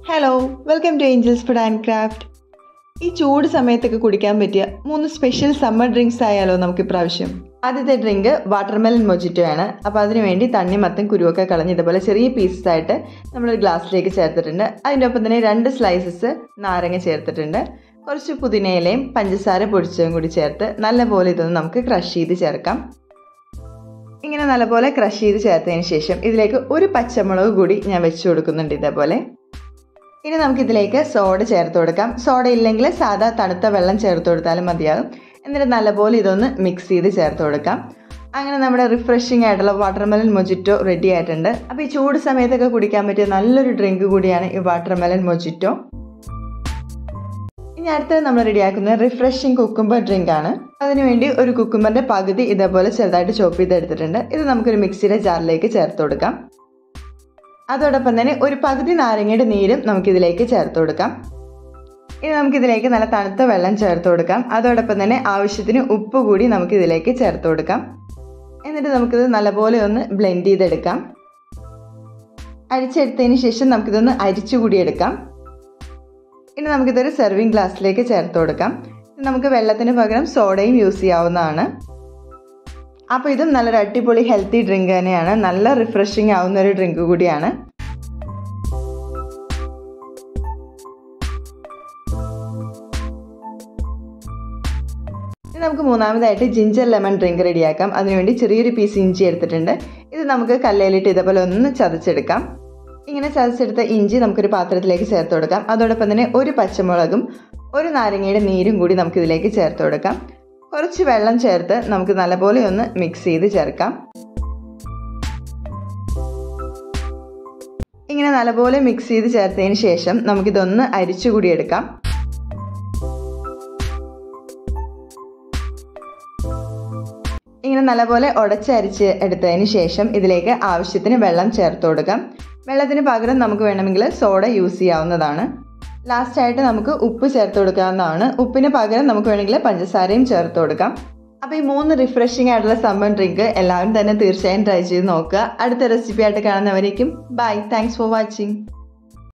Hello, welcome to Angels Food and Craft. ഈ ചൂട് സമയത്തൊക്കെ കുടിക്കാൻ പറ്റിയ 3 സ്പെഷ്യൽ സമ്മർ ഡ്രിങ്ക്സ് ആയാലോ നമുക്ക് ഇപ്രാവശ്യം. ആദ്യത്തെ ഡ്രിങ്ക് വാട്ടർമെലൺ മൊജിറ്റോ ആണ്. അപ്പോൾ അതിനുവേണ്ടി തണ്ണിമത്തൻ കുരുവൊക്കെ കളഞ്ഞ് ഇതുപോലെ ചെറിയ പീസസ് ആയിട്ട് നമ്മളൊരു ഗ്ലാസ്സിലേക്ക് ചേർത്തിട്ടുണ്ട്. അതിൻ്റെ ഒപ്പം തന്നെ 2 സ്ലൈസസ് നാരങ്ങ ചേർത്തിട്ടുണ്ട്. കുറച്ച് പുതിനയിലയും പഞ്ചസാര പൊടിച്ചതും കൂടി ചേർത്ത് നല്ലപോലെ ഇതൊന്ന് നമുക്ക് ക്രഷ് ചെയ്ത് ചേർക്കാം. ഇങ്ങനെ നല്ലപോലെ ക്രഷ് ചെയ്ത് ചേർത്തതിന് ശേഷം ഇതിലേക്ക് ഒരു പച്ചമുളക് കൂടി ഞാൻ വെച്ച് കൊടുക്കുന്നുണ്ട് ഇതേപോലെ. ഇനി നമുക്കിതിലേക്ക് സോഡ ചേർത്ത് കൊടുക്കാം. സോഡ ഇല്ലെങ്കിൽ സാധാ തണുത്ത വെള്ളം ചേർത്ത് കൊടുത്താലും മതിയാകും. എന്നിട്ട് നല്ലപോലെ ഇതൊന്ന് മിക്സ് ചെയ്ത് ചേർത്ത് കൊടുക്കാം. അങ്ങനെ നമ്മുടെ റിഫ്രഷിംഗ് ആയിട്ടുള്ള വാട്ടർമെലൺ മൊജിറ്റോ റെഡി ആയിട്ടുണ്ട്. അപ്പോൾ ഈ ചൂട് സമയത്തൊക്കെ കുടിക്കാൻ പറ്റിയ നല്ലൊരു ഡ്രിങ്ക് കൂടിയാണ് ഈ വാട്ടർമെലൺ മൊജിറ്റോ. ഇനി അടുത്തത് നമ്മൾ റെഡിയാക്കുന്നത് റിഫ്രഷിംഗ് കുക്കുംബർ ഡ്രിങ്ക് ആണ്. അതിനുവേണ്ടി ഒരു കുക്കുംബറിന്റെ പകുതി ഇതേപോലെ ചെറുതായിട്ട് ചോപ്പ് ചെയ്തെടുത്തിട്ടുണ്ട്. ഇത് നമുക്കൊരു മിക്സിയുടെ ജാറിലേക്ക് ചേർത്ത് കൊടുക്കാം. അതോടൊപ്പം തന്നെ ഒരു പകുതി നാരങ്ങയുടെ നീരും നമുക്കിതിലേക്ക് ചേർത്ത് കൊടുക്കാം. ഇനി നമുക്കിതിലേക്ക് നല്ല തണുത്ത വെള്ളം ചേർത്ത് കൊടുക്കാം. അതോടൊപ്പം തന്നെ ആവശ്യത്തിന് ഉപ്പ് കൂടി നമുക്കിതിലേക്ക് ചേർത്ത് കൊടുക്കാം. എന്നിട്ട് നമുക്കിത് നല്ലപോലെ ഒന്ന് ബ്ലെൻഡ് ചെയ്തെടുക്കാം. അരിച്ചെടുത്തതിന് ശേഷം നമുക്കിതൊന്ന് അരിച്ചുകൂടി എടുക്കാം. ഇനി നമുക്കിതൊരു സെർവിങ് ഗ്ലാസ്സിലേക്ക് ചേർത്ത് കൊടുക്കാം. നമുക്ക് വെള്ളത്തിന് പകരം സോഡയും യൂസ് ചെയ്യാവുന്നതാണ്. അപ്പോൾ ഇതും നല്ലൊരു അടിപൊളി ഹെൽത്തി ഡ്രിങ്ക് തന്നെയാണ്. നല്ല റിഫ്രഷിംഗ് ആവുന്ന ഒരു ഡ്രിങ്ക് കൂടിയാണ്. ഇനി നമുക്ക് മൂന്നാമതായിട്ട് ജിഞ്ചർ ലെമൺ ഡ്രിങ്ക് റെഡിയാക്കാം. അതിനുവേണ്ടി ചെറിയൊരു പീസ് ഇഞ്ചി എടുത്തിട്ടുണ്ട്. ഇത് നമുക്ക് കല്ലിലിട്ട് ഇതേപോലെ ഒന്ന് ചതച്ചെടുക്കാം. ഇങ്ങനെ ചതച്ചെടുത്ത ഇഞ്ചി നമുക്കൊരു പാത്രത്തിലേക്ക് ചേർത്ത് കൊടുക്കാം. അതോടൊപ്പം തന്നെ ഒരു പച്ചമുളകും ഒരു നാരങ്ങയുടെ നീരും കൂടി നമുക്കിതിലേക്ക് ചേർത്ത് കൊടുക്കാം. കുറച്ച് വെള്ളം ചേർത്ത് നമുക്ക് നല്ലപോലെ ഒന്ന് മിക്സ് ചെയ്ത് ചേർക്കാം. ഇങ്ങനെ നല്ലപോലെ മിക്സ് ചെയ്ത് ചേർത്തതിന് ശേഷം നമുക്കിതൊന്ന് അരിച്ചുകൂടി എടുക്കാം. ഇങ്ങനെ നല്ലപോലെ ഉടച്ചരിച്ച് എടുത്തതിന് ശേഷം ഇതിലേക്ക് ആവശ്യത്തിന് വെള്ളം ചേർത്ത് കൊടുക്കാം. വെള്ളത്തിന് പകരം നമുക്ക് വേണമെങ്കിൽ സോഡ യൂസ് ചെയ്യാവുന്നതാണ്. ലാസ്റ്റ് ആയിട്ട് നമുക്ക് ഉപ്പ് ചേർത്ത് കൊടുക്കാവുന്നതാണ്. ഉപ്പിന് പകരം നമുക്ക് വേണമെങ്കിൽ പഞ്ചസാരയും ചേർത്ത് കൊടുക്കാം. അപ്പോൾ ഈ 3 റിഫ്രഷിംഗ് ആയിട്ടുള്ള സമ്മർ ഡ്രിങ്ക് എല്ലാവരും തന്നെ തീർച്ചയായും ട്രൈ ചെയ്ത് നോക്കുക. അടുത്ത റെസിപ്പി ആയിട്ട് കാണുന്നവരേക്കും ബൈ. Thanks for watching.